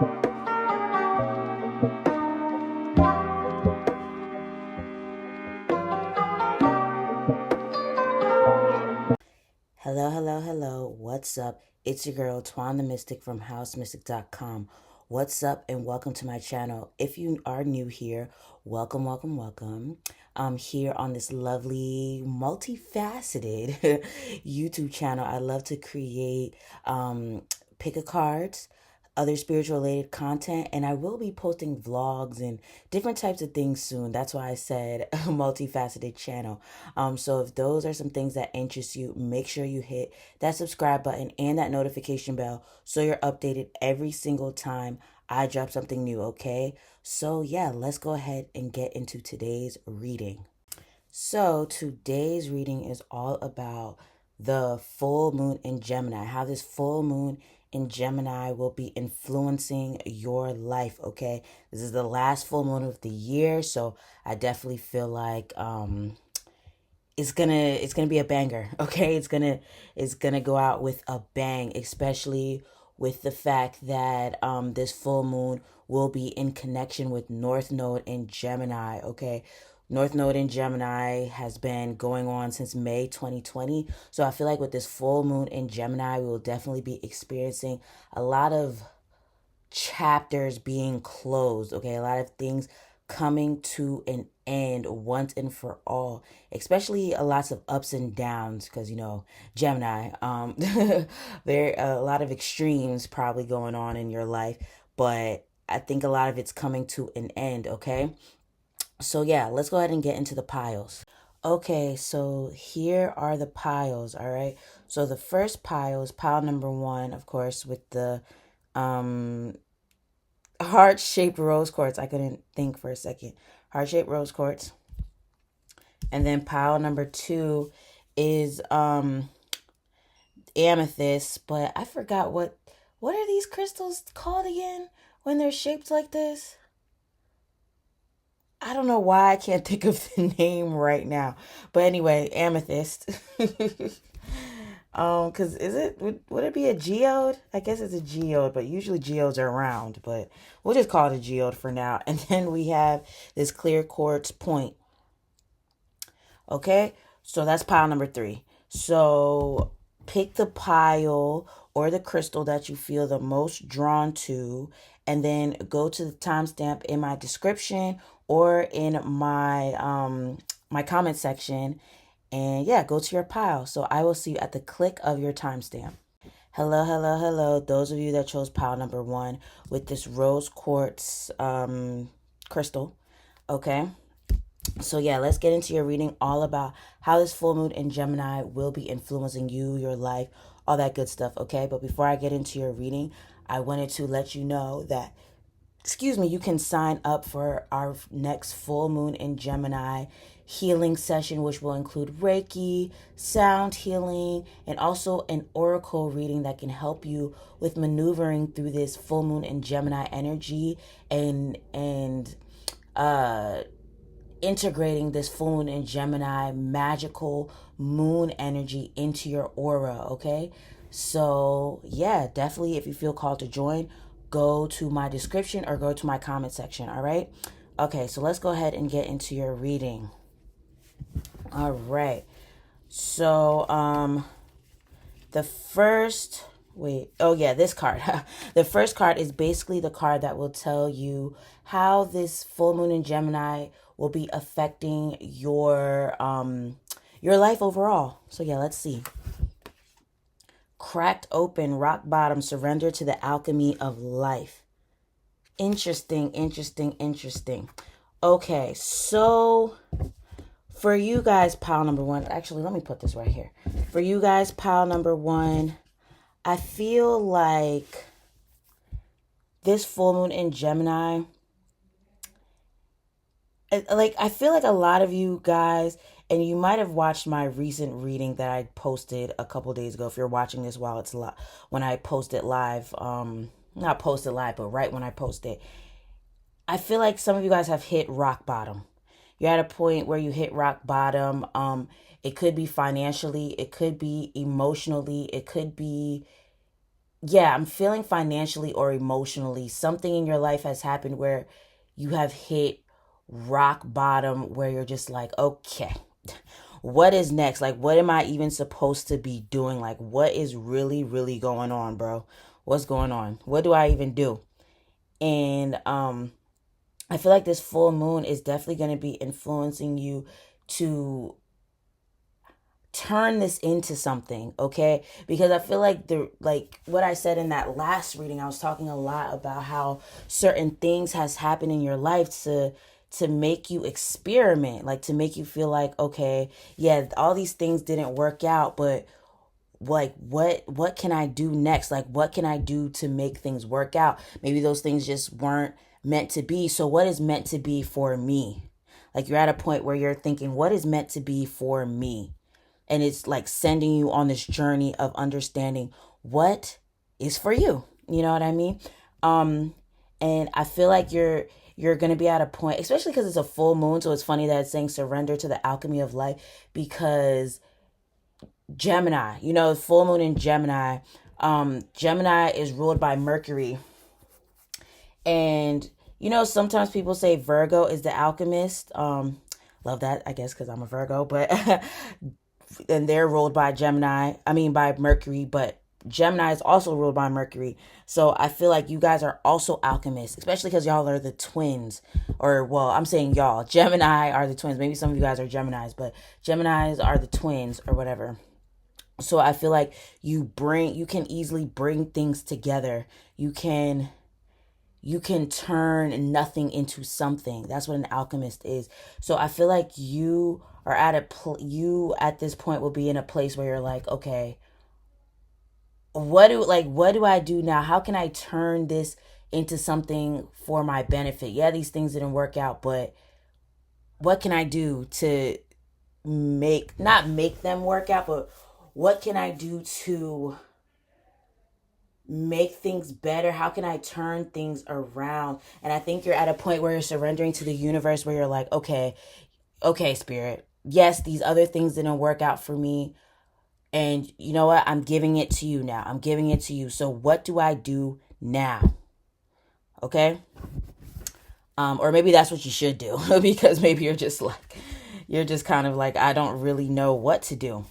Hello, hello, hello. What's up? It's your girl, Twan the Mystik from housemystik.com. What's up and welcome to my channel. If you are new here, welcome, welcome, welcome. I'm here on this lovely, multifaceted YouTube channel. I love to create pick a cards, other spiritual related content, and I will be posting vlogs and different types of things soon. That's why I said a multifaceted channel. So if those are some things that interest you, make sure you hit that subscribe button and that notification bell so you're updated every single time I drop something new, okay? So yeah, let's go ahead and get into today's reading. So today's reading is all about the full moon in Gemini, how this full moon in Gemini will be influencing your life, okay? This is the last full moon of the year, so I definitely feel like it's gonna be a banger, okay? It's gonna go out with a bang, especially with the fact that this full moon will be in connection with North Node in Gemini, okay? North Node in Gemini has been going on since May 2020. So I feel like with this full moon in Gemini, we will definitely be experiencing a lot of chapters being closed, okay? A lot of things coming to an end once and for all, especially lots of ups and downs because, Gemini, there are a lot of extremes probably going on in your life, but I think a lot of it's coming to an end, okay? So yeah, let's go ahead and get into the piles. Okay, so here are the piles, all right? So the first pile is pile number 1, of course, with the um heart-shaped rose quartz. I couldn't think for a second. Heart-shaped rose quartz. And then pile number 2 is amethyst, but I forgot what are these crystals called again when they're shaped like this? I don't know why I can't think of the name right now. But anyway, amethyst. Cause would it be a geode? I guess it's a geode, but usually geodes are round, but we'll just call it a geode for now. And then we have this clear quartz point. Okay, so that's pile number 3. So pick the pile or the crystal that you feel the most drawn to, and then go to the timestamp in my description or in my comment section, and yeah, go to your pile. So I will see you at the click of your timestamp. Hello, hello, hello. Those of you that chose pile number 1 with this rose quartz crystal, okay? So yeah, let's get into your reading all about how this full moon in Gemini will be influencing you, your life, all that good stuff, okay? But before I get into your reading, I wanted to let you know that, you can sign up for our next full moon in Gemini healing session, which will include Reiki, sound healing, and also an oracle reading that can help you with maneuvering through this full moon in Gemini energy and integrating this full moon in Gemini magical moon energy into your aura, okay? So yeah, definitely if you feel called to join, go to my description or go to my comment section, all right? Okay, so let's go ahead and get into your reading. All right. So the first this card. The first card is basically the card that will tell you how this full moon in Gemini will be affecting your life overall. So yeah, let's see. Cracked open, rock bottom, surrender to the alchemy of life. Interesting, interesting, interesting. Okay, so for you guys, pile number 1, actually, let me put this right here. For you guys, pile number 1, I feel like this full moon in Gemini, I feel like a lot of you guys, and you might have watched my recent reading that I posted a couple days ago. If you're watching this while it's when I post it live, not posted live, but right when I post it, I feel like some of you guys have hit rock bottom. You're at a point where you hit rock bottom. It could be financially, it could be emotionally, it could be yeah, I'm feeling financially or emotionally. Something in your life has happened where you have hit rock bottom where you're just like, okay, what is next? Like, what am I even supposed to be doing? Like, what is really, really going on, bro? What's going on? What do I even do? And I feel like this full moon is definitely going to be influencing you to turn this into something, okay? Because I feel like what I said in that last reading, I was talking a lot about how certain things has happened in your life to make you experiment, like to make you feel like, okay, yeah, all these things didn't work out, but like what can I do next? Like what can I do to make things work out? Maybe those things just weren't meant to be. So what is meant to be for me? Like you're at a point where you're thinking, what is meant to be for me? And it's like sending you on this journey of understanding what is for you. You know what I mean? Um, and I feel like you're gonna be at a point, especially because it's a full moon. So it's funny that it's saying surrender to the alchemy of life because Gemini, full moon in Gemini. Gemini is ruled by Mercury, and sometimes people say Virgo is the alchemist. Love that, I guess, because I'm a Virgo, but and they're ruled by by Mercury, but Gemini is also ruled by Mercury. So I feel like you guys are also alchemists, especially because y'all are the twins. Or, well, I'm saying y'all. Gemini are the twins. Maybe some of you guys are Geminis, but Geminis are the twins or whatever. So I feel like you can easily bring things together. You can turn nothing into something. That's what an alchemist is. So I feel like you are you at this point will be in a place where you're like, okay, what do I do now? How can I turn this into something for my benefit? Yeah, these things didn't work out, but what can I do to not make them work out, but what can I do to make things better? How can I turn things around? And I think you're at a point where you're surrendering to the universe where you're like, okay, spirit. Yes, these other things didn't work out for me. And you know what? I'm giving it to you now. I'm giving it to you. So what do I do now? Okay? Or maybe that's what you should do because maybe you're just kind of like, I don't really know what to do.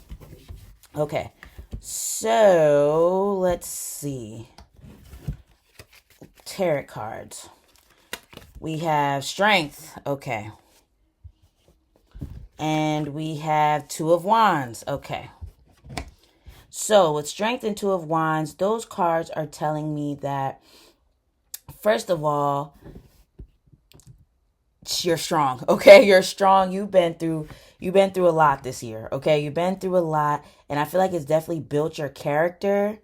Okay. So let's see. Tarot cards. We have strength. Okay. And we have Two of Wands. Okay. So with strength and Two of Wands, those cards are telling me that, first of all, you're strong. Okay. You're strong. You've been through a lot this year. Okay. You've been through a lot. And I feel like it's definitely built your character.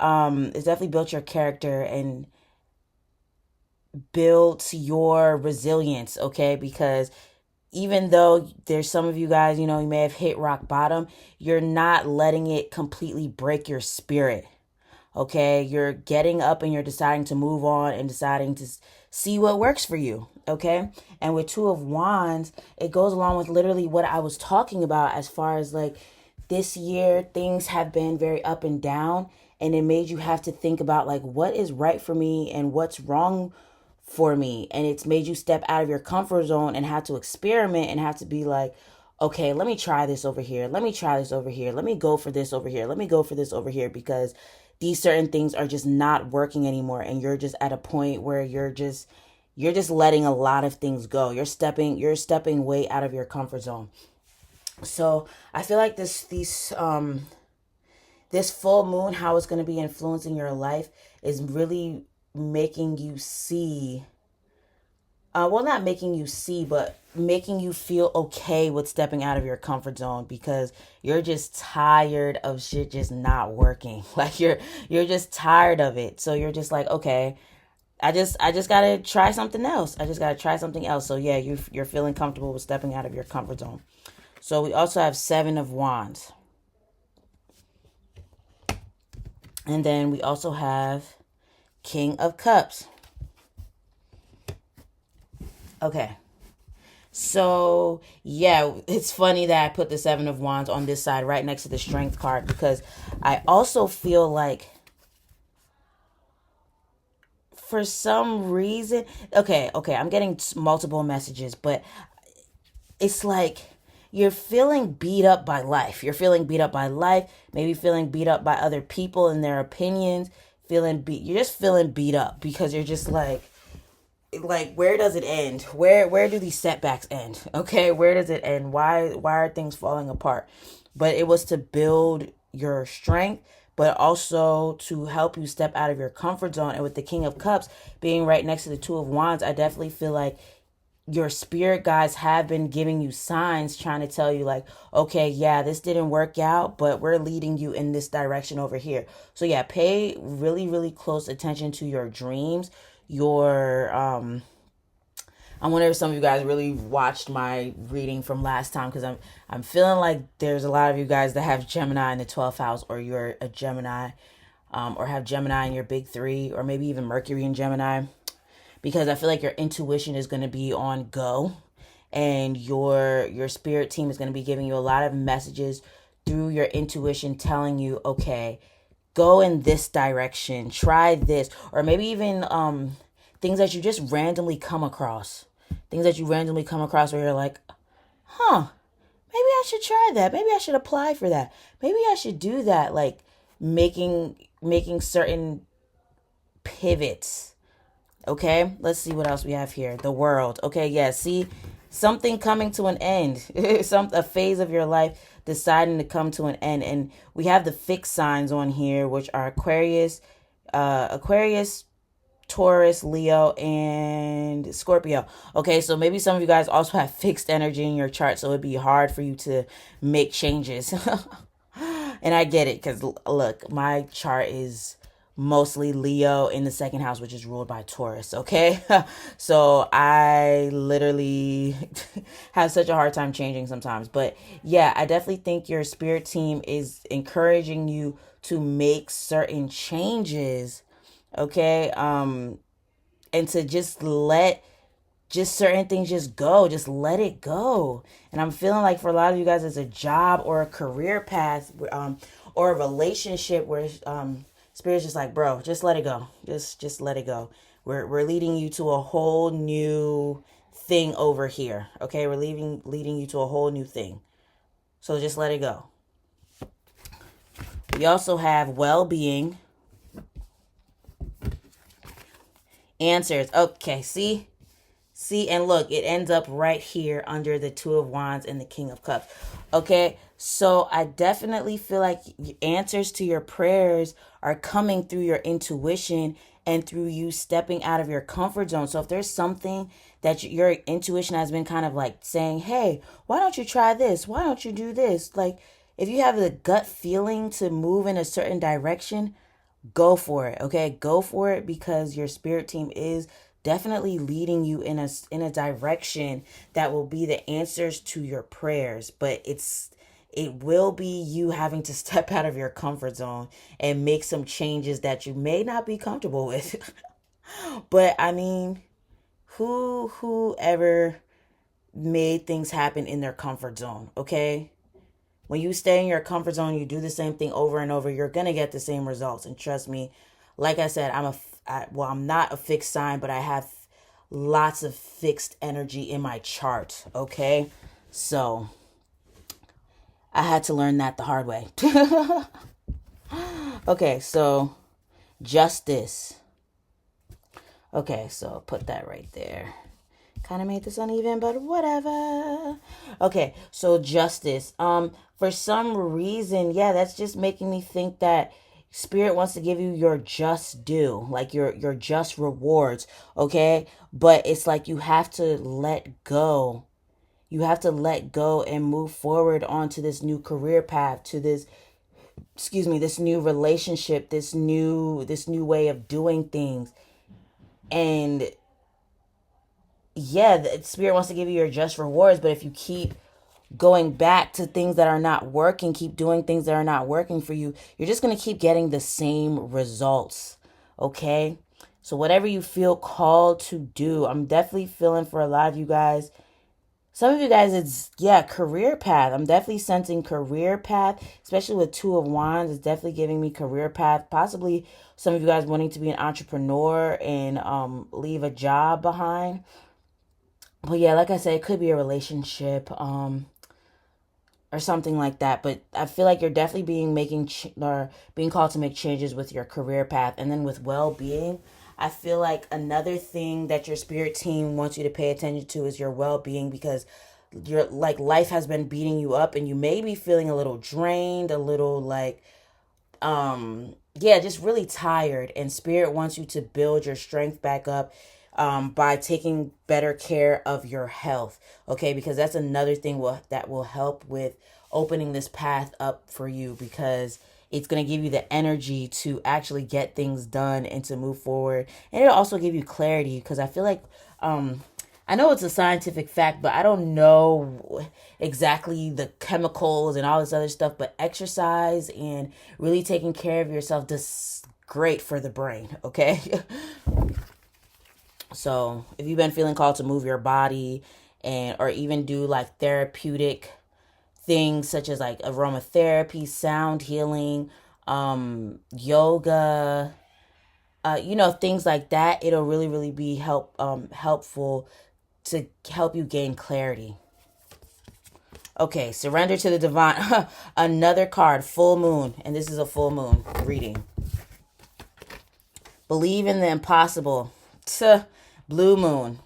It's definitely built your character and built your resilience. Okay. Because even though there's some of you guys, you may have hit rock bottom, you're not letting it completely break your spirit. Okay. You're getting up and you're deciding to move on and deciding to see what works for you. Okay. And with Two of Wands, it goes along with literally what I was talking about as far as like this year, things have been very up and down, and it made you have to think about like what is right for me and what's wrong for me. And it's made you step out of your comfort zone and have to experiment and have to be like, okay, let me try this over here. Let me try this over here. Let me go for this over here. Let me go for this over here because these certain things are just not working anymore. And you're just at a point where you're just letting a lot of things go. You're stepping way out of your comfort zone. So I feel like this full moon, how it's going to be influencing your life, is really making you see, well, not making you see, but making you feel okay with stepping out of your comfort zone because you're just tired of shit just not working. Like you're just tired of it. So you're just like, okay, I just gotta try something else. I just gotta try something else. So yeah, you're feeling comfortable with stepping out of your comfort zone. So we also have Seven of Wands. And then we also have King of Cups. Okay. So, yeah, it's funny that I put the Seven of Wands on this side right next to the Strength card because I also feel like for some reason, okay, I'm getting multiple messages, but it's like you're feeling beat up by life. You're feeling beat up by life, maybe feeling beat up by other people and their opinions, you're just feeling beat up because you're just like where does it end? Where do these setbacks end? Okay, where does it end? Why are things falling apart? But it was to build your strength, but also to help you step out of your comfort zone. And with the King of Cups being right next to the Two of Wands, I definitely feel like your spirit guides have been giving you signs, trying to tell you like, okay, yeah, this didn't work out, but we're leading you in this direction over here. So yeah, pay really, really close attention to your dreams. I wonder if some of you guys really watched my reading from last time, because I'm feeling like there's a lot of you guys that have Gemini in the 12th house, or you're a Gemini, or have Gemini in your big three, or maybe even Mercury in Gemini, because I feel like your intuition is going to be on go, and your spirit team is going to be giving you a lot of messages through your intuition, telling you, okay, go in this direction, try this, or maybe even things that you just randomly come across. Things that you randomly come across where you're like, huh, maybe I should try that. Maybe I should apply for that. Maybe I should do that. Like making certain pivots. Okay, let's see what else we have here. The World. Okay, yeah, see, something coming to an end. A phase of your life deciding to come to an end. And we have the fixed signs on here, which are Aquarius, Taurus, Leo, and Scorpio. Okay, so maybe some of you guys also have fixed energy in your chart, so it'd be hard for you to make changes. And I get it, because look, my chart is mostly Leo in the second house, which is ruled by Taurus. Okay, so I literally have such a hard time changing sometimes. But yeah, I definitely think your spirit team is encouraging you to make certain changes. Okay, and to just let certain things just go, just let it go. And I'm feeling like for a lot of you guys, it's a job or a career path, or a relationship where spirit's just like, bro, just let it go, just let it go. We're leading you to a whole new thing over here. Okay, we're leading you to a whole new thing, so just let it go. We also have well-being, answers. Okay, see, and look, it ends up right here under the Two of Wands and the King of Cups. Okay, so I definitely feel like answers to your prayers are coming through your intuition and through you stepping out of your comfort zone. So if there's something that your intuition has been kind of like saying, hey, why don't you try this? Why don't you do this? Like, if you have the gut feeling to move in a certain direction, go for it. Okay, go for it, because your spirit team is definitely leading you in a direction that will be the answers to your prayers. But it will be you having to step out of your comfort zone and make some changes that you may not be comfortable with. But I mean, who ever made things happen in their comfort zone? Okay, when you stay in your comfort zone, you do the same thing over and over, you're going to get the same results. And trust me, like I said, I'm not a fixed sign, but I have lots of fixed energy in my chart. Okay, so I had to learn that the hard way. Okay, so justice. Okay, so put that right there. Kind of made this uneven, but whatever. Okay, so justice. For some reason, yeah, that's just making me think that spirit wants to give you your just due, like your just rewards. Okay, but it's like you have to let go. You have to let go and move forward onto this new career path, to this new relationship, this new way of doing things. And yeah, the spirit wants to give you your just rewards, but if you keep going back to things that are not working, keep doing things that are not working for you, you're just going to keep getting the same results. Okay, so whatever you feel called to do, I'm definitely feeling for a lot of you guys, Some of you guys, it's, yeah, career path. I'm definitely sensing career path, especially with Two of Wands. It's definitely giving me career path. Possibly some of you guys wanting to be an entrepreneur and leave a job behind. But yeah, like I said, it could be a relationship. Or something like that. But I feel like you're definitely or being called to make changes with your career path, and then with well being. I feel like another thing that your spirit team wants you to pay attention to is your well being, because your like life has been beating you up, and you may be feeling a little drained, a little like yeah, just really tired, and spirit wants you to build your strength back up by taking better care of your health. Okay, because that's another thing that will help with opening this path up for you, because it's going to give you the energy to actually get things done and to move forward, and it'll also give you clarity, because I feel like I know it's a scientific fact, but I don't know exactly the chemicals and all this other stuff. But exercise and really taking care of yourself does great for the brain, okay? So if you've been feeling called to move your body and or even do like therapeutic things such as like aromatherapy, sound healing, yoga, things like that, it'll really be helpful to help you gain clarity. Okay, surrender to the divine. Another card, full moon, and this is a full moon reading. Believe in the impossible. Blue moon.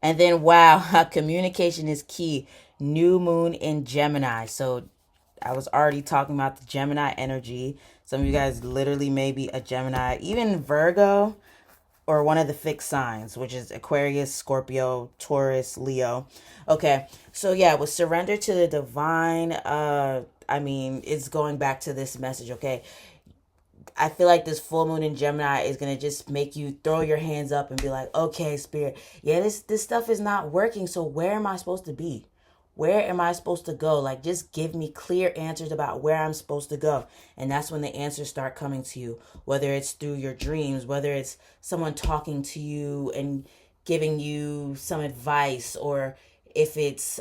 And then, wow, communication is key. New moon in Gemini. So I was already talking about the Gemini energy. Some of you guys literally may be a Gemini, even Virgo, or one of the fixed signs, which is Aquarius, Scorpio, Taurus, Leo. Okay, so yeah, with surrender to the divine, it's going back to this message, okay? I feel like this full moon in Gemini is gonna just make you throw your hands up and be like, okay, spirit, yeah, this stuff is not working. So where am I supposed to be? Where am I supposed to go? Like, just give me clear answers about where I'm supposed to go. And that's when the answers start coming to you, whether it's through your dreams, whether it's someone talking to you and giving you some advice, or if it's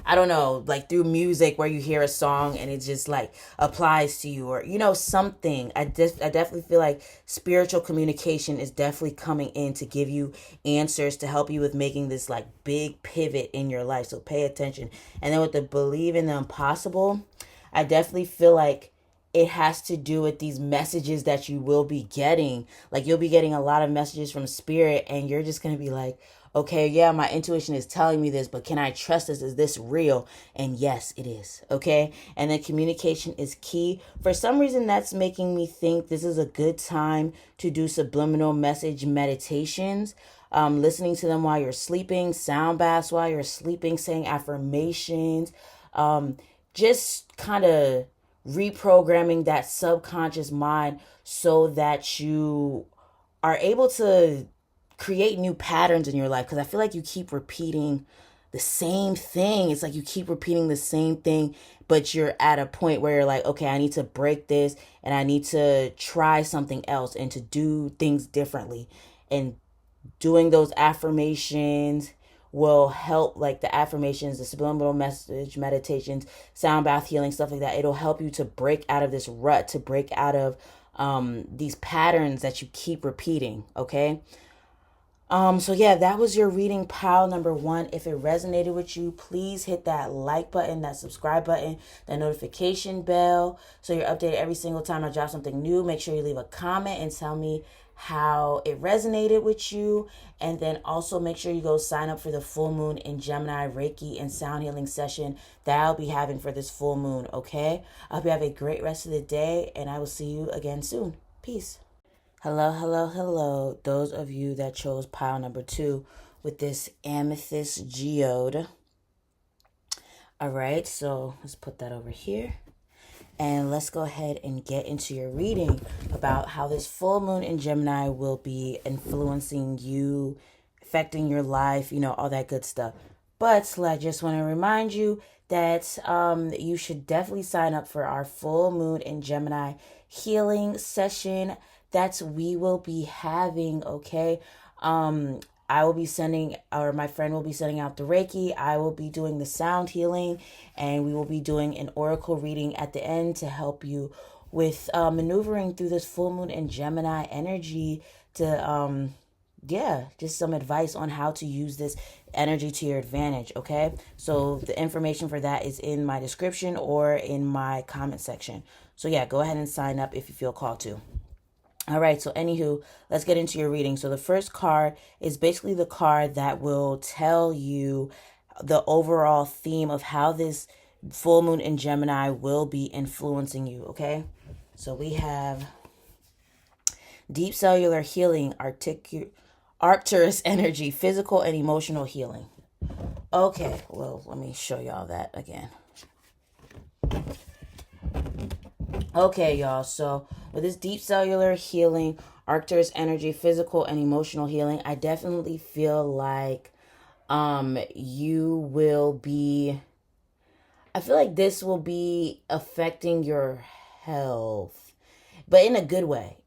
I don't know, like through music where you hear a song and it just like applies to you, or something. I definitely feel like spiritual communication is definitely coming in to give you answers to help you with making this like big pivot in your life. So pay attention. And then with the believe in the impossible, I definitely feel like it has to do with these messages that you will be getting. Like, you'll be getting a lot of messages from spirit, and you're just going to be like, okay, yeah, my intuition is telling me this, but can I trust this? Is this real? And yes, it is. Okay. And then communication is key. For some reason, that's making me think this is a good time to do subliminal message meditations. Listening to them while you're sleeping, sound baths while you're sleeping, saying affirmations, just kind of reprogramming that subconscious mind so that you are able to create new patterns in your life. Because I feel like you keep repeating the same thing. It's like you keep repeating the same thing, but you're at a point where you're like, okay, I need to break this and I need to try something else and to do things differently. And doing those affirmations will help, like the affirmations, the subliminal message meditations, sound bath healing, stuff like that. It'll help you to break out of this rut, to break out of these patterns that you keep repeating. Okay. So yeah, that was your reading pile number 1. If it resonated with you, please hit that like button, that subscribe button, that notification bell, so you're updated every single time I drop something new. Make sure you leave a comment and tell me how it resonated with you. And then also make sure you go sign up for the full moon in Gemini Reiki and sound healing session that I'll be having for this full moon. Okay. I hope you have a great rest of the day, and I will see you again soon. Peace. Hello. Those of you that chose pile number 2 with this amethyst geode. All right, so let's put that over here. And let's go ahead and get into your reading about how this full moon in Gemini will be influencing you, affecting your life, all that good stuff. But I just want to remind you that you should definitely sign up for our full moon in Gemini healing session that we will be having, okay? I will be sending, or my friend will be sending out the Reiki. I will be doing the sound healing, and we will be doing an oracle reading at the end to help you with maneuvering through this full moon in Gemini energy to, yeah, just some advice on how to use this energy to your advantage, okay? So the information for that is in my description or in my comment section. So yeah, go ahead and sign up if you feel called to. All right, so anywho, let's get into your reading. So the first card is basically the card that will tell you the overall theme of how this full moon in Gemini will be influencing you, okay? So we have deep cellular healing, Arcturus energy, physical and emotional healing. Okay, well, let me show y'all that again. Okay, y'all, so with this deep cellular healing, Arcturus energy, physical and emotional healing, I definitely feel like you will be, I feel like this will be affecting your health, but in a good way,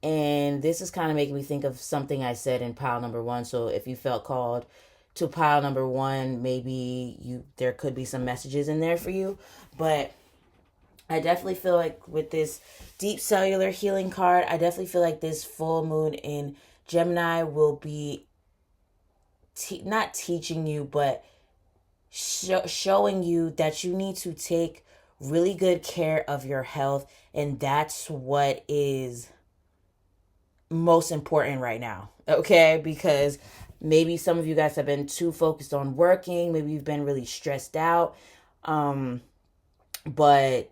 And this is kind of making me think of something I said in pile number one. So if you felt called to pile number one, maybe there could be some messages in there for you. But I definitely feel like with this deep cellular healing card, I definitely feel like this full moon in Gemini will be not teaching you, but showing you that you need to take really good care of your health. And that's what is most important right now, okay? Because maybe some of you guys have been too focused on working. Maybe you've been really stressed out. But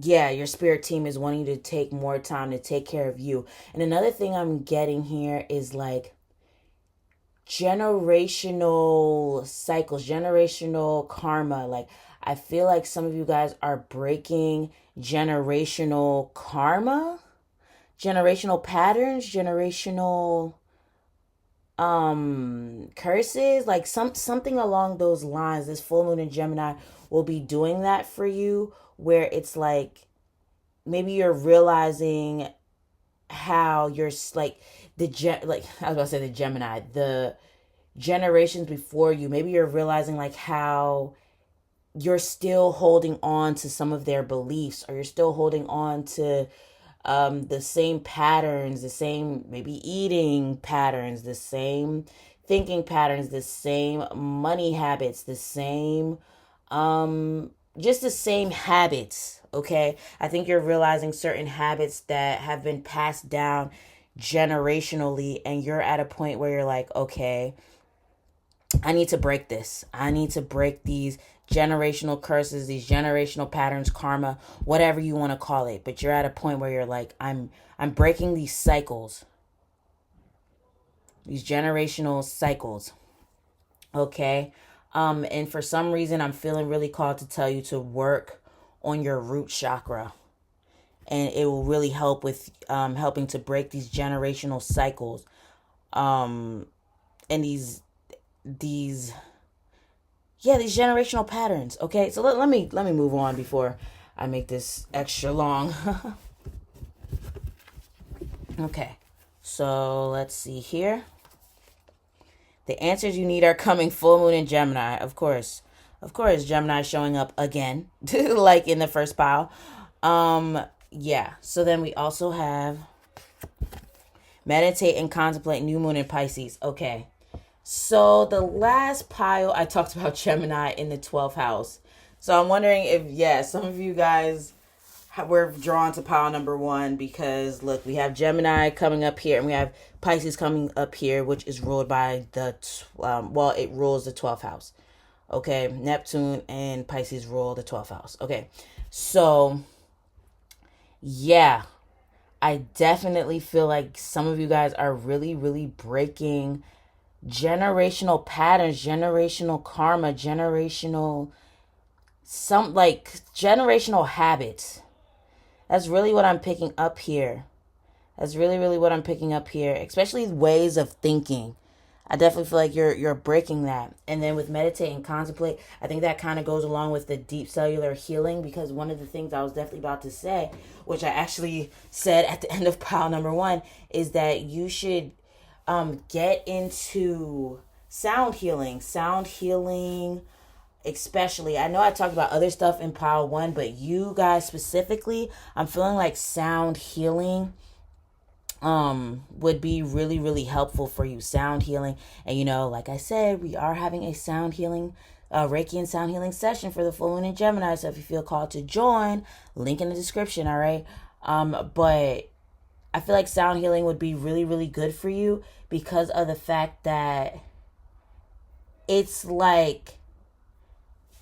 yeah, your spirit team is wanting you to take more time to take care of you. And another thing I'm getting here is like generational cycles, generational karma. Like I feel like some of you guys are breaking generational karma, generational patterns, generational curses, like something along those lines. This full moon in Gemini will be doing that for you, where it's like maybe you're realizing how you're like I was about to say the Gemini, the generations before you, maybe you're realizing like how you're still holding on to some of their beliefs, or you're still holding on to the same patterns, the same maybe eating patterns, the same thinking patterns, the same money habits, the same just the same habits, okay? I think you're realizing certain habits that have been passed down generationally, and you're at a point where you're like, okay, I need to break this. I need to break these generational curses, these generational patterns, karma, whatever you want to call it. But you're at a point where you're like, I'm breaking these cycles, these generational cycles. Okay. And for some reason, I'm feeling really called to tell you to work on your root chakra. And it will really help with helping to break these generational cycles. And these generational patterns. Okay, so let me move on before I make this extra long. Okay, so let's see here. The answers you need are coming. Full moon in Gemini, of course. Gemini showing up again, like in the first pile. Yeah. So then we also have meditate and contemplate, new moon in Pisces. Okay. So the last pile, I talked about Gemini in the 12th house. So I'm wondering if, some of you guys were drawn to pile number one, because look, we have Gemini coming up here and we have Pisces coming up here, which is ruled by it rules the 12th house. Okay. Neptune and Pisces rule the 12th house. Okay. So yeah, I definitely feel like some of you guys are really, really breaking generational patterns, generational karma, generational habits. That's really what I'm picking up here. Especially ways of thinking. I definitely feel like you're breaking that. And then with meditate and contemplate, I think that kind of goes along with the deep cellular healing, because one of the things I was definitely about to say, which I actually said at the end of pile number one, is that you should get into sound healing. Sound healing, especially. I know I talked about other stuff in pile one, but you guys specifically, I'm feeling like sound healing would be really, really helpful for you. Sound healing. And like I said, we are having a sound healing Reiki and sound healing session for the full moon in Gemini. So if you feel called to join, link in the description. All right. But I feel like sound healing would be really, really good for you because of the fact that it's like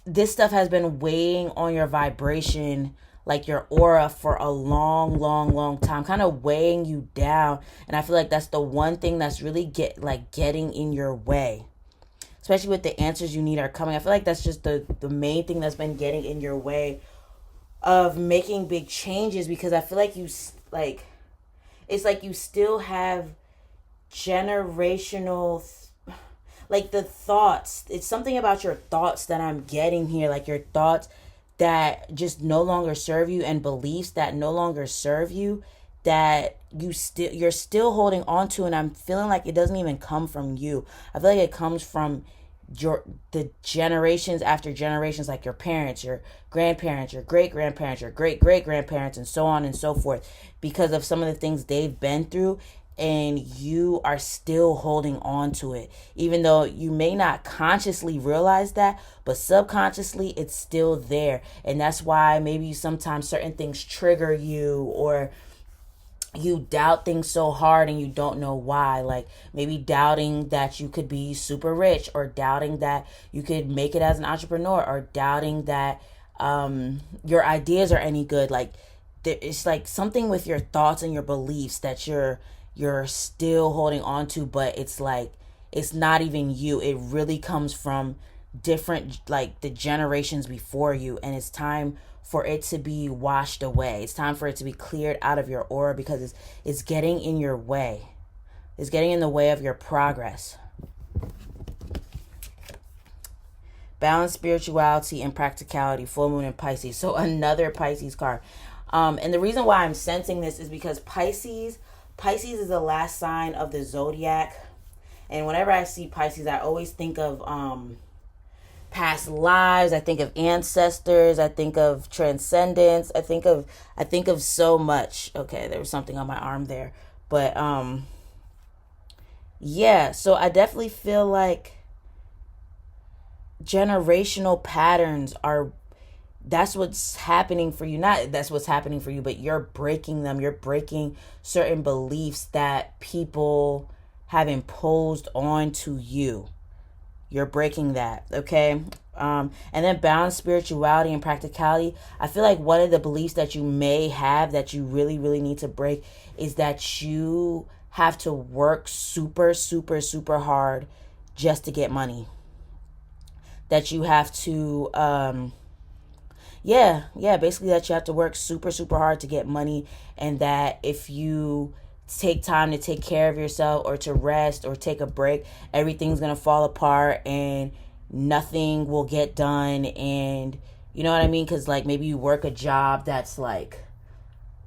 this stuff has been weighing on your vibration, like your aura, for a long, long, long time, kind of weighing you down. And I feel like that's the one thing that's really getting in your way, especially with the answers you need are coming. I feel like that's just the main thing that's been getting in your way of making big changes, because I feel like it's like you still have generational like the thoughts. It's something about your thoughts that I'm getting here, like your thoughts that just no longer serve you, and beliefs that no longer serve you, that you're still holding on to. And I'm feeling like it doesn't even come from you. I feel like it comes from the generations after generations, like your parents, your grandparents, your great grandparents, your great great grandparents, and so on and so forth, because of some of the things they've been through. And you are still holding on to it, even though you may not consciously realize that, but subconsciously it's still there. And that's why maybe sometimes certain things trigger you, or you doubt things so hard and you don't know why. Like maybe doubting that you could be super rich, or doubting that you could make it as an entrepreneur, or doubting that your ideas are any good. Like it's like something with your thoughts and your beliefs that you're still holding on to, but it's like it's not even you. It really comes from different, like the generations before you, and it's time for it to be washed away. It's time for it to be cleared out of your aura, because it's getting in your way. It's getting in the way of your progress. Balance, spirituality, and practicality. Full moon in Pisces. So another Pisces card. And the reason why I'm sensing this is because Pisces is the last sign of the zodiac. And whenever I see Pisces, I always think of past lives. I think of ancestors. I think of transcendence. I think of so much. Okay, there was something on my arm there. But yeah, so I definitely feel like generational patterns that's what's happening for you. Not that's what's happening for you, but you're breaking them. You're breaking certain beliefs that people have imposed onto you. You're breaking that, okay? And then balance, spirituality, and practicality. I feel like one of the beliefs that you may have that you really, really need to break is that you have to work super, super, super hard just to get money. That you have to, basically that you have to work super, super hard to get money. And that if you take time to take care of yourself, or to rest, or take a break, everything's going to fall apart and nothing will get done. And you know what I mean? Because like maybe you work a job that's like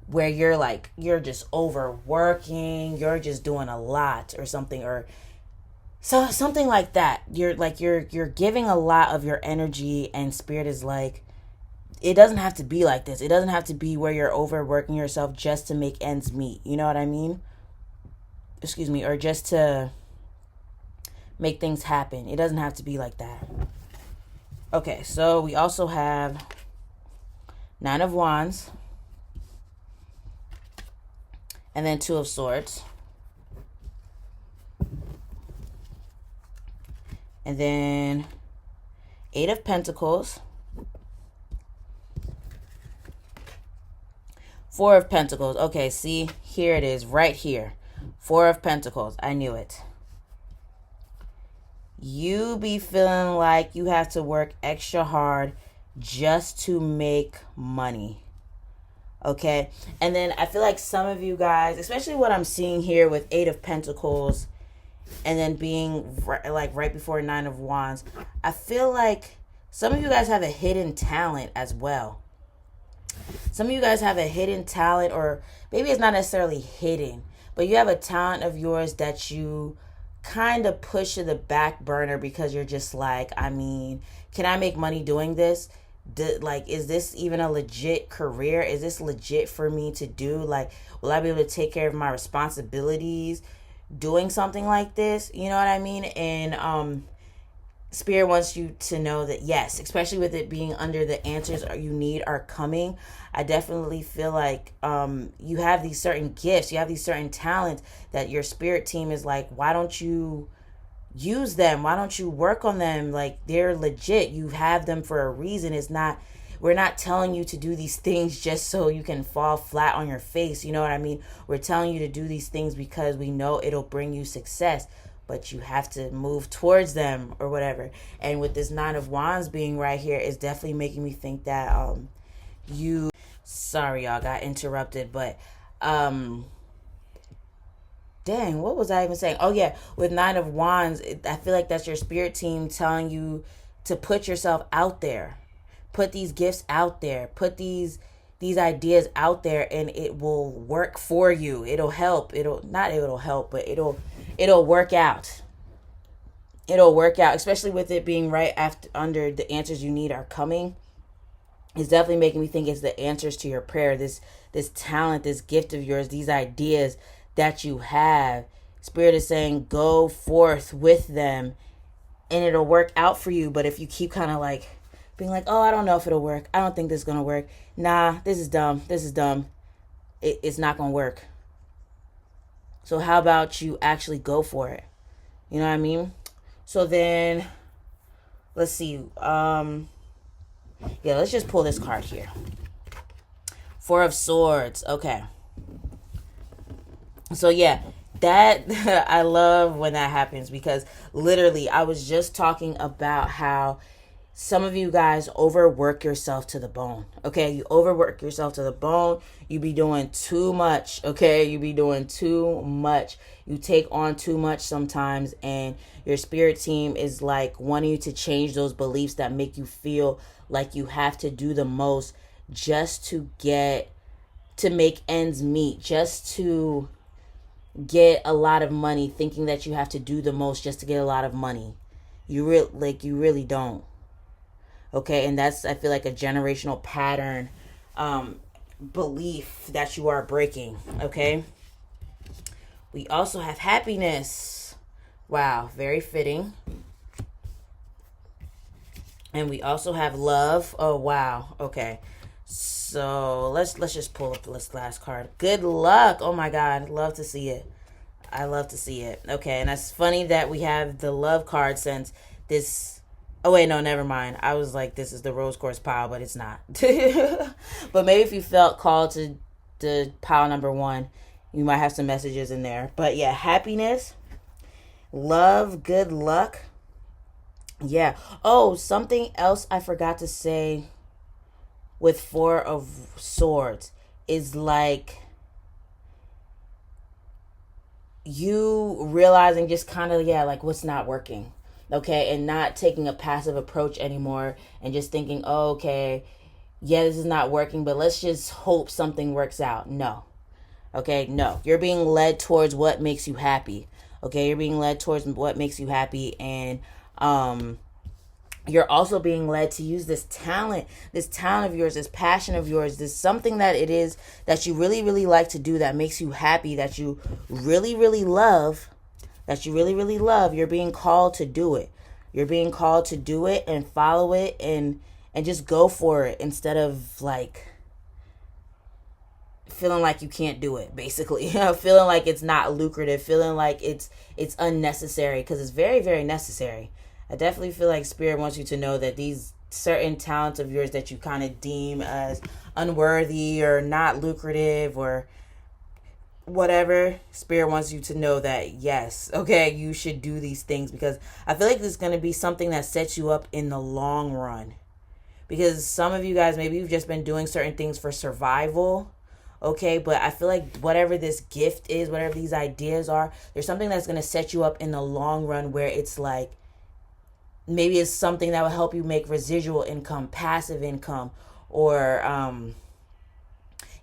where you're just overworking, you're just doing a lot or something, or so something like that. You're giving a lot of your energy, and spirit is like, it doesn't have to be like this. It doesn't have to be where you're overworking yourself just to make ends meet. You know what I mean? Excuse me. Or just to make things happen. It doesn't have to be like that. Okay, so we also have Nine of Wands. And then Two of Swords. And then Eight of Pentacles. Four of Pentacles. Okay, see, here it is, right here. Four of Pentacles. I knew it. You be feeling like you have to work extra hard just to make money. Okay? And then I feel like some of you guys, especially what I'm seeing here with Eight of Pentacles and then being like right before Nine of Wands, I feel like some of you guys have a hidden talent as well. Some of you guys have a hidden talent, or maybe it's not necessarily hidden, but you have a talent of yours that you kind of push to the back burner because you're just like, I mean, can I make money doing this? Like, is this even a legit career? Is this legit for me to do? Like, will I be able to take care of my responsibilities doing something like this? You know what I mean? And Spirit wants you to know that yes, especially with it being under the answers you need are coming. I definitely feel like you have these certain gifts, you have these certain talents that your spirit team is like, why don't you use them? Why don't you work on them? Like, they're legit. You have them for a reason. It's not, we're not telling you to do these things just so you can fall flat on your face. You know what I mean? We're telling you to do these things because we know it'll bring you success, but you have to move towards them or whatever. And with this Nine of Wands being right here, it's definitely making me think that you, sorry y'all, got interrupted, but dang, what was I even saying? Oh yeah, with Nine of Wands, I feel like that's your spirit team telling you to put yourself out there. Put these gifts out there. Put these ideas out there, and it will work for you. It'll help. It'll help, but it'll work out. It'll work out, especially with it being right after under the answers you need are coming. It's definitely making me think it's the answers to your prayer. This talent, this gift of yours, these ideas that you have. Spirit is saying go forth with them and it'll work out for you. But if you keep kind of like being like, oh, I don't know if it'll work, I don't think this is gonna work, nah, this is dumb, it's not gonna work. So how about you actually go for it? You know what I mean? So then let's see, let's just pull this card here. Four of Swords. Okay. So yeah, that I love when that happens, because literally I was just talking about how some of you guys overwork yourself to the bone. Okay, you overwork yourself to the bone. You be doing too much. Okay, you be doing too much. You take on too much sometimes, and your spirit team is like wanting you to change those beliefs that make you feel like you have to do the most just to make ends meet, just to get a lot of money, thinking that you have to do the most just to get a lot of money. You really don't. Okay, and that's, I feel like, a generational pattern belief that you are breaking. Okay, we also have happiness. Wow, very fitting. And we also have love. Oh wow. Okay, so let's just pull up this last card. Good luck. Oh my God, love to see it. I love to see it. Okay, and that's funny that we have the love card, since this. Oh wait, no, never mind. I was like, this is the rose quartz pile, but it's not. But maybe if you felt called to the pile number 1, you might have some messages in there. But yeah, happiness, love, good luck. Yeah. Oh, something else I forgot to say with Four of Swords is like you realizing just kind of, like what's not working. Okay, and not taking a passive approach anymore and just thinking, oh, okay, yeah, this is not working, but let's just hope something works out. No. Okay, no. You're being led towards what makes you happy. Okay, you're being led towards what makes you happy, and you're also being led to use this talent of yours, this passion of yours, this something that it is that you really, really like to do, that makes you happy, that you really, really love. You're being called to do it. You're being called to do it and follow it and just go for it, instead of like feeling like you can't do it, basically. Feeling like it's not lucrative, feeling like it's unnecessary, because it's very, very necessary. I definitely feel like Spirit wants you to know that these certain talents of yours that you kind of deem as unworthy or not lucrative or whatever, Spirit wants you to know that yes, okay, you should do these things, because I feel like this is going to be something that sets you up in the long run. Because some of you guys, maybe you've just been doing certain things for survival, okay, but I feel like whatever this gift is, whatever these ideas are, there's something that's going to set you up in the long run, where it's like maybe it's something that will help you make residual income, passive income, or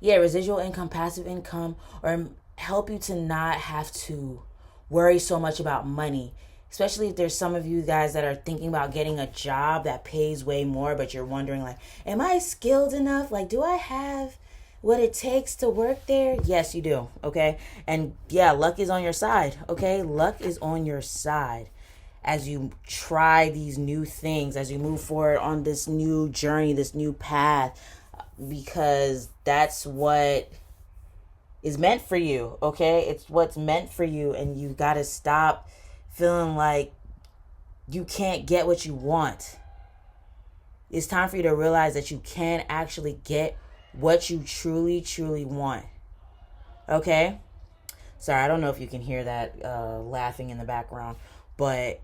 residual income, passive income, or help you to not have to worry so much about money. Especially if there's some of you guys that are thinking about getting a job that pays way more, but you're wondering, like, am I skilled enough? Like, do I have what it takes to work there? Yes, you do. Okay. And yeah, luck is on your side. Okay. Luck is on your side as you try these new things, as you move forward on this new journey, this new path, because that's what is meant for you. Okay. It's what's meant for you. And you got to stop feeling like you can't get what you want. It's time for you to realize that you can actually get what you truly, truly want. Okay? Sorry, I don't know if you can hear that laughing in the background, but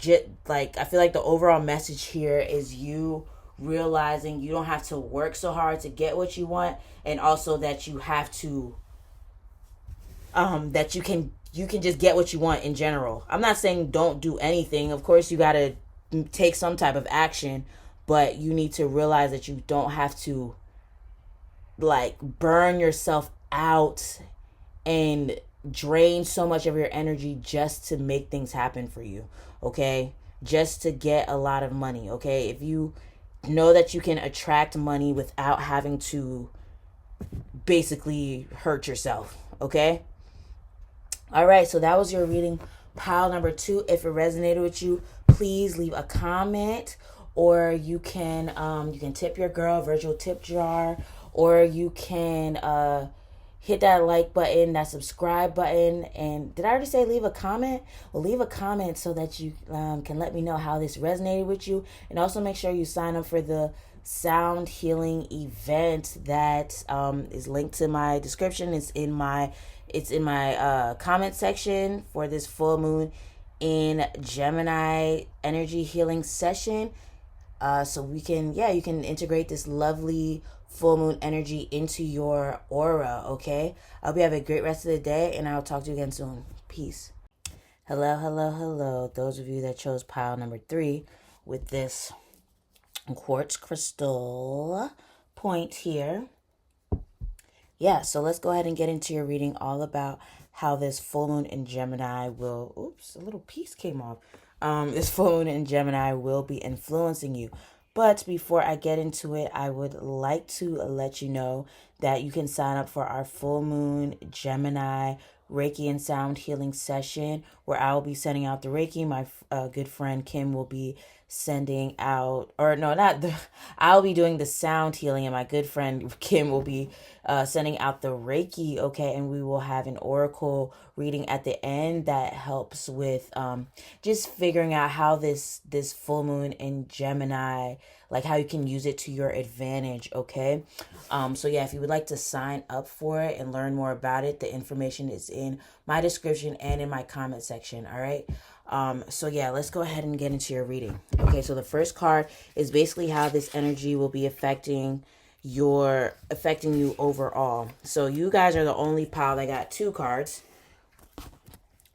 I feel like the overall message here is you realizing you don't have to work so hard to get what you want, and also that you have to that you can just get what you want in general. I'm not saying don't do anything. Of course, you got to take some type of action, but you need to realize that you don't have to like burn yourself out and drain so much of your energy just to make things happen for you. Okay? Just to get a lot of money. Okay? If you know that you can attract money without having to basically hurt yourself. Okay? All right, so that was your reading, pile number 2. If it resonated with you, please leave a comment, or you can tip your girl, virtual tip jar, or you can hit that like button, that subscribe button. And did I already say leave a comment? Well, leave a comment so that you can let me know how this resonated with you, and also make sure you sign up for the sound healing event that is linked to my description. It's in my comment section for this full moon in Gemini energy healing session. So you can integrate this lovely full moon energy into your aura. Okay. I hope you have a great rest of the day, and I'll talk to you again soon. Peace. Hello, hello, hello. Those of you that chose pile number 3 with this quartz crystal point here. Yeah, so let's go ahead and get into your reading all about how this full moon in Gemini will... Oops, a little piece came off. This full moon in Gemini will be influencing you. But before I get into it, I would like to let you know that you can sign up for our full moon Gemini Reiki and sound healing session, where I will be sending out the Reiki. My good friend Kim will be sending out, or no, not the, I'll be doing the sound healing, and my good friend Kim will be sending out the Reiki. Okay, and we will have an oracle reading at the end that helps with just figuring out how this full moon in Gemini, like how you can use it to your advantage. Okay, so yeah, if you would like to sign up for it and learn more about it, the information is in my description and in my comment section. All right. So yeah, let's go ahead and get into your reading. Okay, so the first card is basically how this energy will be affecting you overall. So you guys are the only pile that got 2 cards.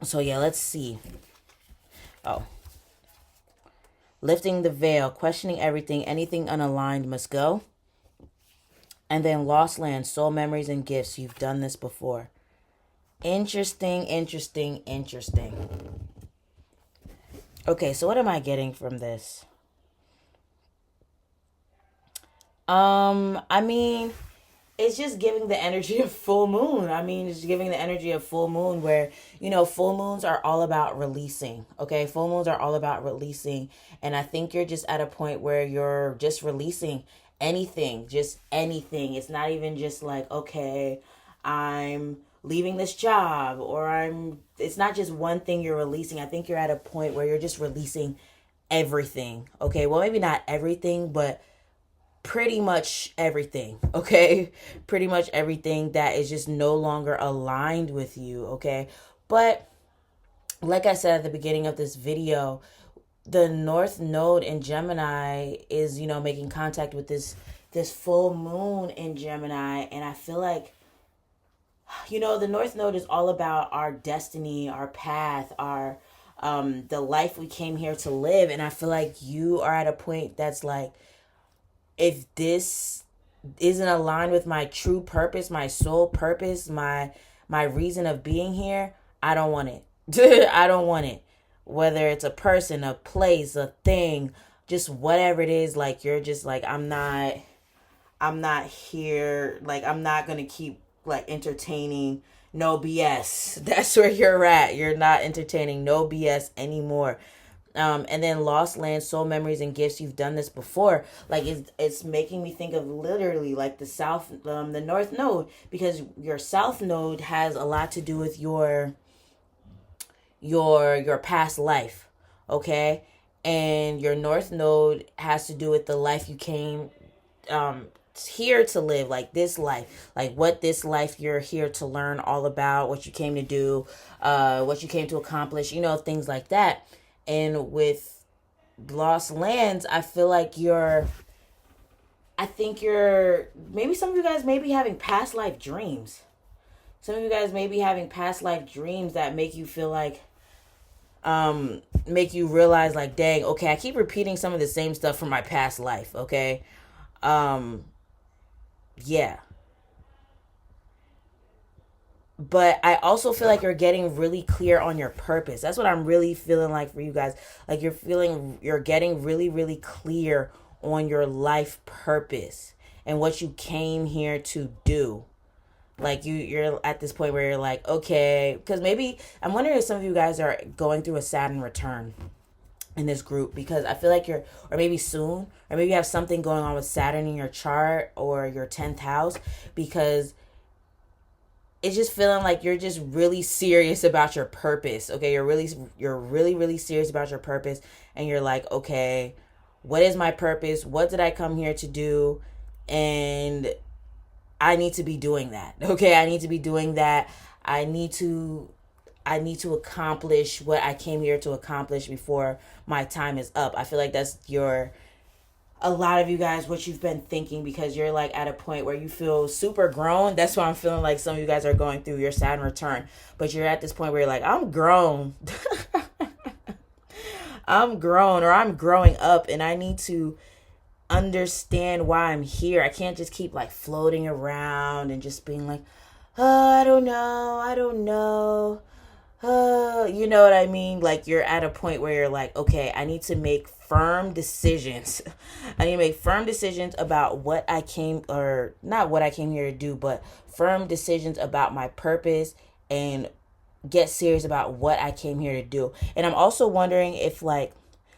So yeah, let's see. Oh. Lifting the veil, questioning everything, anything unaligned must go. And then lost land, soul memories and gifts. You've done this before. Interesting, interesting, interesting. Okay, so what am I getting from this? I mean, it's just giving the energy of full moon. I mean, it's giving the energy of full moon where, full moons are all about releasing. Okay, full moons are all about releasing. And I think you're just at a point where you're just releasing anything, just anything. It's not even just like, okay, I'm leaving this job, or it's not just one thing you're releasing. I think you're at a point where you're just releasing everything. Okay, well, maybe not everything, but pretty much everything. Okay, pretty much everything that is just no longer aligned with you. Okay, but like I said at the beginning of this video, the North Node in Gemini is, making contact with this full moon in Gemini, and I feel like, the North Node is all about our destiny, our path, our the life we came here to live. And I feel like you are at a point that's like, if this isn't aligned with my true purpose, my soul purpose, my my reason of being here, I don't want it. I don't want it. Whether it's a person, a place, a thing, just whatever it is, like you're just like, I'm not here, like I'm not gonna keep like entertaining no BS. That's where you're at. You're not entertaining no BS anymore. And then lost land, soul memories, and gifts. You've done this before. Like it's making me think of literally like the south, the north node, because your south node has a lot to do with your past life, okay, and your north node has to do with the life you came here to live, like this life, like what this life you're here to learn all about, what you came to do, what you came to accomplish, things like that. And with lost lands, I think you're, maybe some of you guys may be having past life dreams. Some of you guys may be having past life dreams that make you feel like, make you realize like, dang, okay, I keep repeating some of the same stuff from my past life, okay? Yeah. But I also feel like you're getting really clear on your purpose. That's what I'm really feeling like for you guys. Like you're getting really, really clear on your life purpose and what you came here to do. Like you're at this point where you're like, okay, because maybe I'm wondering if some of you guys are going through a Saturn return in this group, because I feel like or maybe soon, or maybe you have something going on with Saturn in your chart or your 10th house, because it's just feeling like you're just really serious about your purpose. Okay, you're really, really serious about your purpose, and you're like, okay, what is my purpose? What did I come here to do? And I need to be doing that. Okay, I need to be doing that. I need to accomplish what I came here to accomplish before my time is up. I feel like that's a lot of you guys, what you've been thinking, because you're like at a point where you feel super grown. That's why I'm feeling like some of you guys are going through your Saturn return, but you're at this point where you're like, I'm grown. I'm grown, or I'm growing up, and I need to understand why I'm here. I can't just keep like floating around and just being like, oh, I don't know. You know what I mean? Like you're at a point where you're like, okay, I need to make firm decisions. I need to make firm decisions about not what I came here to do, but firm decisions about my purpose, and get serious about what I came here to do. And I'm also wondering if like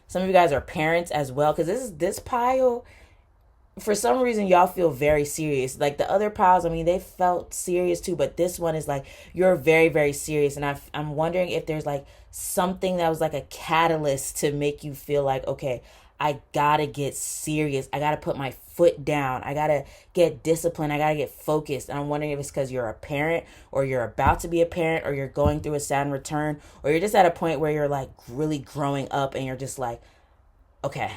some of you guys are parents as well, because this pile, for some reason, y'all feel very serious. Like the other piles, I mean, they felt serious too, but this one is like, you're very, very serious. And I'm wondering if there's like something that was like a catalyst to make you feel like, okay, I gotta get serious. I gotta put my foot down. I gotta get disciplined. I gotta get focused. And I'm wondering if it's because you're a parent, or you're about to be a parent, or you're going through a Saturn return, or you're just at a point where you're like really growing up and you're just like, okay,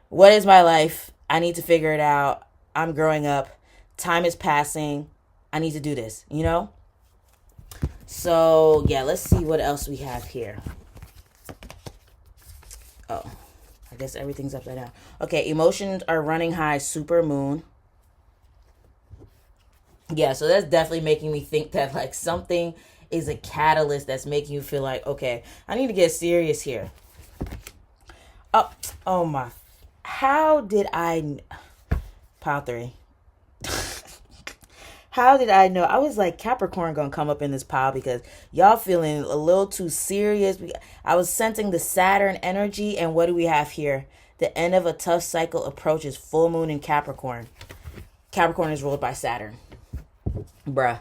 what is my life? I need to figure it out. I'm growing up. Time is passing. I need to do this, So, yeah, let's see what else we have here. Oh, I guess everything's upside down. Okay, emotions are running high, super moon. Yeah, so that's definitely making me think that like something is a catalyst that's making you feel like, okay, I need to get serious here. Oh my. How did I... Pile 3. How did I know? I was like, Capricorn gonna come up in this pile because y'all feeling a little too serious. I was sensing the Saturn energy, and what do we have here? The end of a tough cycle approaches, full moon in Capricorn. Capricorn is ruled by Saturn. Bruh.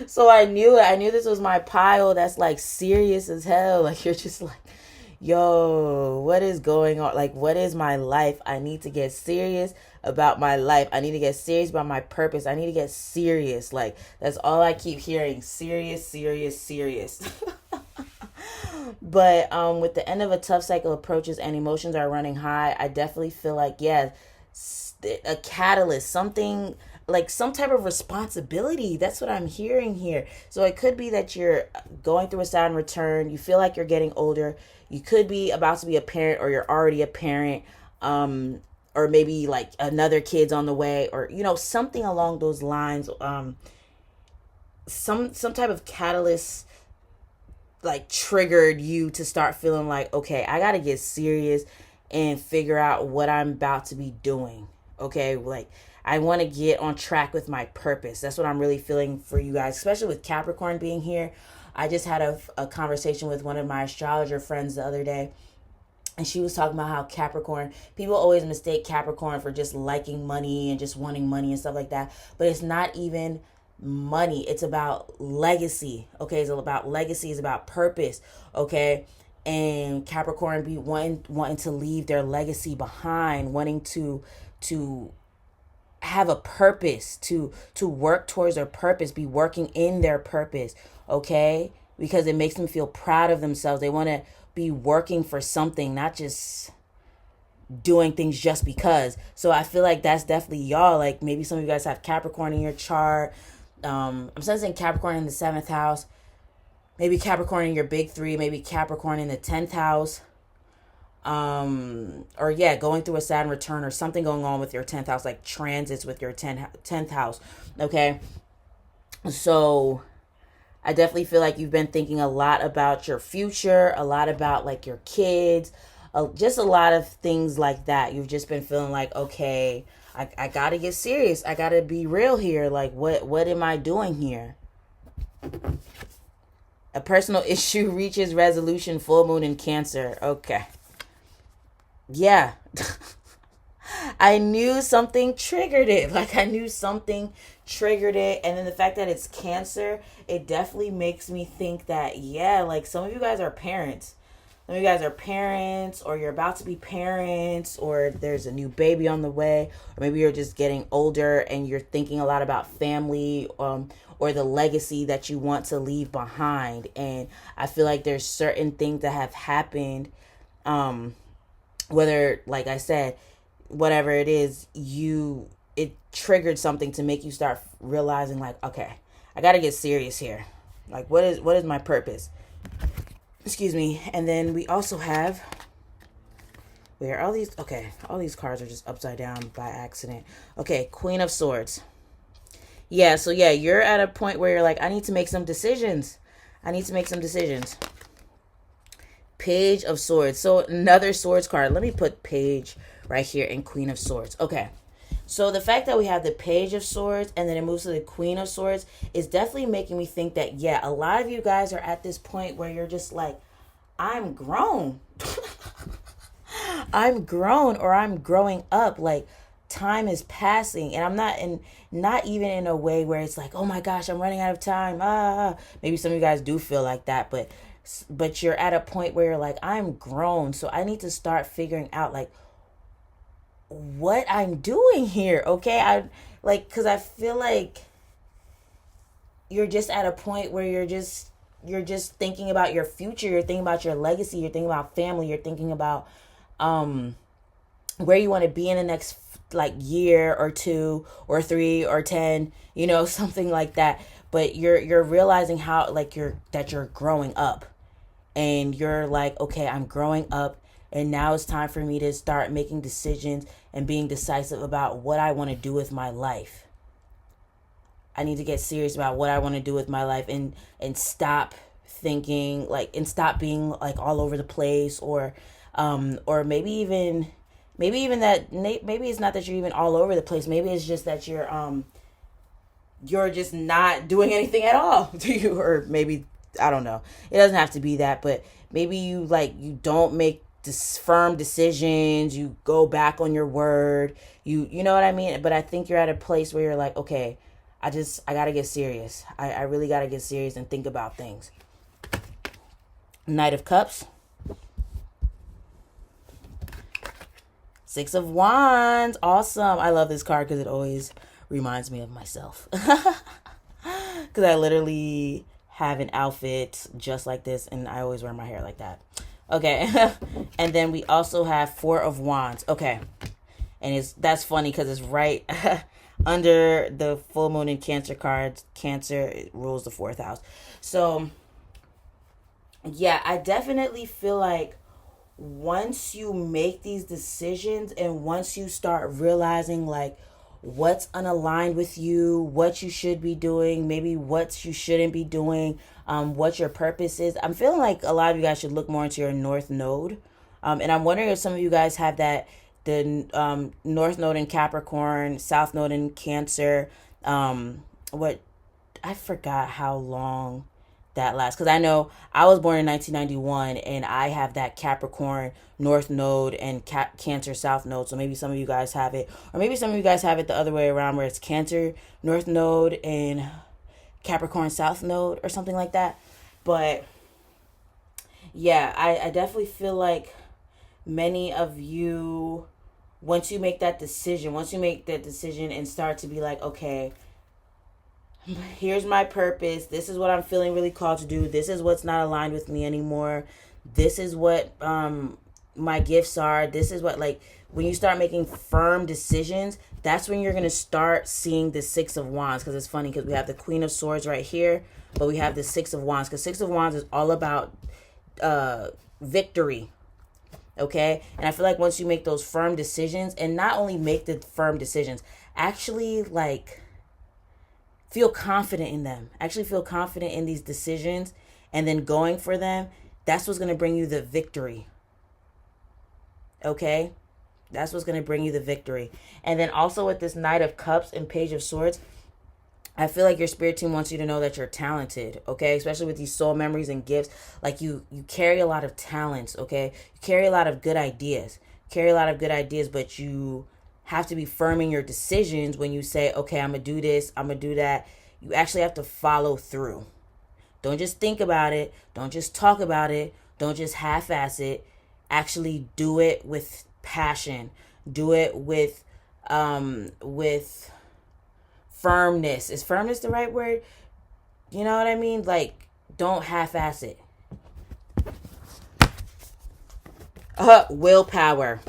So I knew it. I knew this was my pile that's like serious as hell. Like you're just like, yo, what is going on? Like, what is my life? I need to get serious about my life. I need to get serious about my purpose. I need to get serious. Like, that's all I keep hearing. Serious, serious, serious. But with the end of a tough cycle approaches and emotions are running high, I definitely feel like, yeah, a catalyst, something like some type of responsibility. That's what I'm hearing here. So it could be that you're going through a Saturn return. You feel like you're getting older. You could be about to be a parent, or you're already a parent. or maybe like another kid's on the way, or something along those lines. Some type of catalyst like triggered you to start feeling like, okay, I gotta get serious and figure out what I'm about to be doing. Okay, like I want to get on track with my purpose. That's what I'm really feeling for you guys, especially with Capricorn being here. I just had a conversation with one of my astrologer friends the other day, and she was talking about how Capricorn, people always mistake Capricorn for just liking money and just wanting money and stuff like that. But it's not even money. It's about legacy. Okay, it's about legacy. It's about purpose. Okay, and Capricorn be wanting to leave their legacy behind, wanting to have a purpose, to work towards their purpose, be working in their purpose. Okay, because it makes them feel proud of themselves. They want to be working for something, not just doing things just because. So I feel like that's definitely y'all. Like maybe some of you guys have Capricorn in your chart. I'm sensing Capricorn in the 7th house, maybe Capricorn in your big 3, maybe Capricorn in the 10th house, or yeah, going through a Saturn return or something going on with your 10th house, like transits with your 10th house. Okay, so I definitely feel like you've been thinking a lot about your future, a lot about like your kids, just a lot of things like that. You've just been feeling like, okay, I gotta get serious. I gotta be real here. Like, what am I doing here? A personal issue reaches resolution, full moon in Cancer. Okay. Yeah. I knew something triggered it. Like, I knew something triggered it. And then the fact that it's Cancer, it definitely makes me think that, yeah, like some of you guys are parents. Some of you guys are parents, or you're about to be parents, or there's a new baby on the way, or maybe you're just getting older and you're thinking a lot about family, or the legacy that you want to leave behind. And I feel like there's certain things that have happened, whether, like I said, whatever it is, it triggered something to make you start realizing like, okay, I got to get serious here. Like, what is my purpose? Excuse me. And then we also have, where all these, okay, all these cards are just upside down by accident. Okay, Queen of Swords. Yeah, so yeah, you're at a point where you're like, I need to make some decisions. Page of Swords. So another Swords card. Let me put Page right here and Queen of Swords. Okay. So the fact that we have the Page of Swords and then it moves to the Queen of Swords is definitely making me think that, yeah, a lot of you guys are at this point where you're just like, I'm grown. I'm grown, or I'm growing up. Like, time is passing, and I'm not even in a way where it's like, oh my gosh, I'm running out of time. Maybe some of you guys do feel like that, but you're at a point where you're like, I'm grown, so I need to start figuring out like what I'm doing here. Okay, because I feel like you're just at a point where you're just thinking about your future, you're thinking about your legacy, you're thinking about family, you're thinking about where you want to be in the next like year or 2 or 3 or 10, something like that. But you're realizing how like you're growing up, and you're like, okay, I'm growing up, and now it's time for me to start making decisions and being decisive about what I want to do with my life. I need to get serious about what I want to do with my life, and stop thinking like, and stop being like all over the place, or maybe it's not that you're even all over the place. Maybe it's just that you're just not doing anything at all, do you? Or maybe, I don't know. It doesn't have to be that, but maybe you don't make firm decisions. You go back on your word. You know what I mean? But I think you're at a place where you're like, okay, I gotta get serious. I really gotta get serious and think about things. Knight of Cups. 6 of Wands. Awesome. I love this card because it always reminds me of myself. Because I literally have an outfit just like this, and I always wear my hair like that. Okay. And then we also have 4 of Wands. Okay. And that's funny because it's right under the full moon in Cancer cards. Cancer rules the 4th house. So yeah, I definitely feel like once you make these decisions and once you start realizing like what's unaligned with you, what you should be doing, maybe what you shouldn't be doing, what your purpose is. I'm feeling like a lot of you guys should look more into your North Node. And I'm wondering if some of you guys have that, the North Node in Capricorn, South Node in Cancer. What I forgot how long that lasts, because I know I was born in 1991 and I have that Capricorn North Node and Cancer South Node. So maybe some of you guys have it, or maybe some of you guys have it the other way around, where it's Cancer North Node and Capricorn South Node or something like that. But yeah, I definitely feel like many of you, once you make that decision and start to be like, okay, here's my purpose, this is what I'm feeling really called to do, this is what's not aligned with me anymore, this is what my gifts are, this is what, like, when you start making firm decisions, that's when you're going to start seeing the Six of Wands. Because it's funny, because we have the Queen of Swords right here, but we have the Six of Wands, because Six of Wands is all about victory. Okay, and I feel like once you make those firm decisions, and not only make the firm decisions, actually like feel confident in them, actually feel confident in these decisions, and then going for them, that's what's going to bring you the victory. Okay, that's what's going to bring you the victory. And then also with this Knight of Cups and Page of Swords, I feel like your spirit team wants you to know that you're talented, okay? Especially with these soul memories and gifts. Like you carry a lot of talents, okay? You carry a lot of good ideas. But you have to be firm in your decisions when you say, okay, I'm going to do this, I'm going to do that. You actually have to follow through. Don't just think about it. Don't just talk about it. Don't just half-ass it. Actually do it with passion. Do it with firmness. Is firmness the right word? You know what I mean? Like, don't half-ass it. Willpower.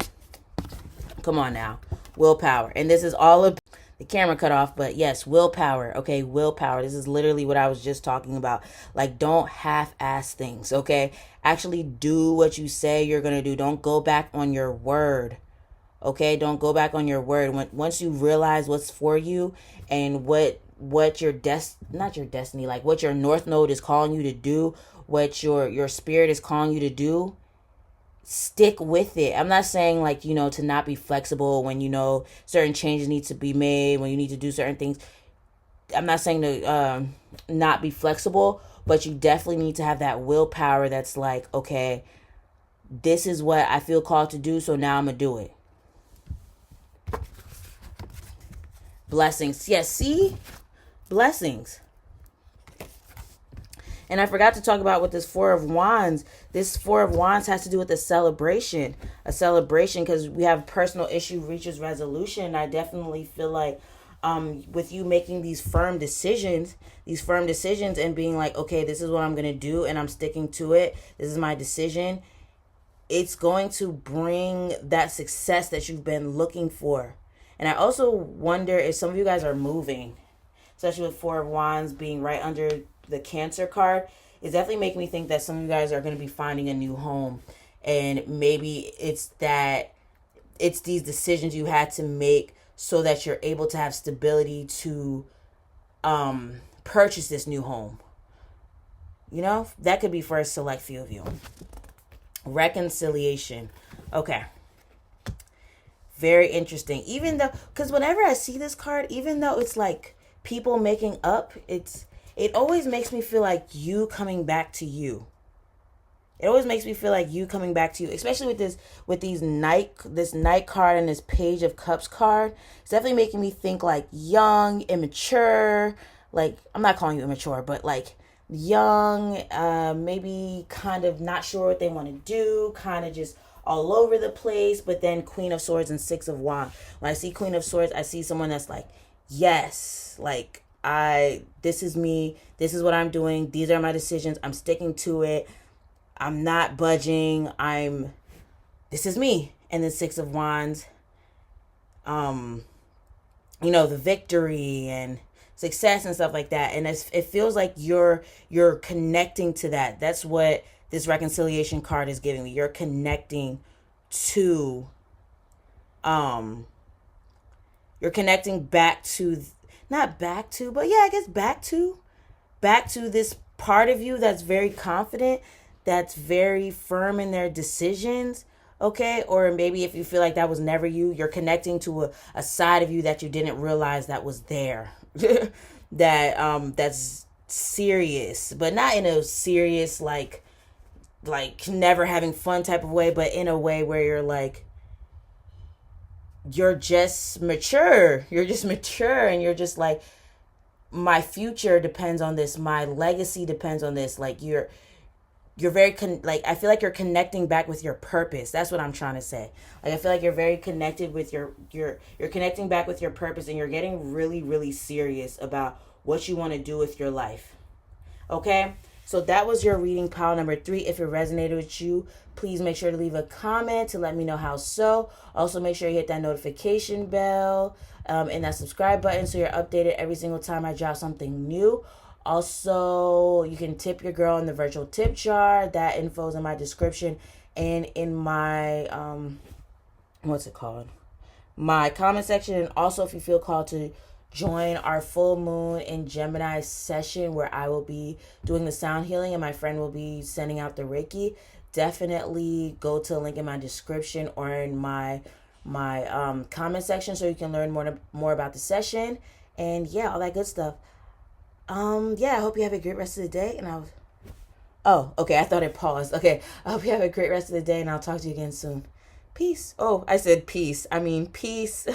Come on now. Willpower. And this is all of the camera cut off, but yes, willpower. Okay, willpower. This is literally what I was just talking about. Like, don't half-ass things, okay? Actually do what you say you're going to do. Don't go back on your word. Okay, don't go back on your word. Once you realize what's for you and what your not your destiny, like what your North Node is calling you to do, what your spirit is calling you to do, stick with it. I'm not saying like, to not be flexible when certain changes need to be made, when you need to do certain things. I'm not saying to not be flexible, but you definitely need to have that willpower that's like, okay, this is what I feel called to do, so now I'm gonna do it. Blessings. Yes, see? Blessings. And I forgot to talk about with this Four of Wands. This Four of Wands has to do with a celebration. A celebration, because we have personal issue reaches resolution. And I definitely feel like with you making these firm decisions and being like, okay, this is what I'm going to do and I'm sticking to it. This is my decision. It's going to bring that success that you've been looking for. And I also wonder if some of you guys are moving, especially with Four of Wands being right under the Cancer card. It's definitely making me think that some of you guys are going to be finding a new home. And maybe it's these decisions you had to make so that you're able to have stability to purchase this new home. That could be for a select few of you. Reconciliation. Okay. Very interesting. Even though, because whenever I see this card, even though it's like people making up, it always makes me feel like you coming back to you. It always makes me feel like you coming back to you, especially with this Knight card and this Page of Cups card. It's definitely making me think like young, immature. Like, I'm not calling you immature, but like young, maybe kind of not sure what they want to do, kind of just all over the place. But then Queen of Swords and Six of Wands. When I see Queen of Swords, I see someone that's like, yes, like this is me, this is what I'm doing, these are my decisions, I'm sticking to it, I'm not budging, this is me. And then Six of Wands, the victory and success and stuff like that. And it feels like you're connecting to that. That's what this reconciliation card is giving me. You're connecting to you're connecting back to, not back to, but yeah, I guess back to this part of you that's very confident, that's very firm in their decisions. Okay, or maybe if you feel like that was never you, you're connecting to a side of you that you didn't realize that was there. That's serious, but not in a serious like never having fun type of way, but in a way where you're like, you're just mature. You're just mature, and you're just like, my future depends on this. My legacy depends on this. Like you're very like, I feel like you're connecting back with your purpose. That's what I'm trying to say. Like I feel like you're very connected with you're connecting back with your purpose, and you're getting really really serious about what you want to do with your life. Okay? So that was your reading, pile number 3. If it resonated with you, please make sure to leave a comment to let me know how so. Also, make sure you hit that notification bell and that subscribe button so you're updated every single time I drop something new. Also, you can tip your girl in the virtual tip jar. That info is in my description and in my what's it called? My comment section. And also, if you feel called to join our full moon in Gemini session, where I will be doing the sound healing and my friend will be sending out the Reiki, definitely go to the link in my description or in my comment section so you can learn more about the session, and yeah, all that good stuff. Yeah, I hope you have a great rest of the day, and oh, okay, I thought it paused. Okay, I hope you have a great rest of the day, and I'll talk to you again soon. Peace. Oh, I said peace. I mean peace.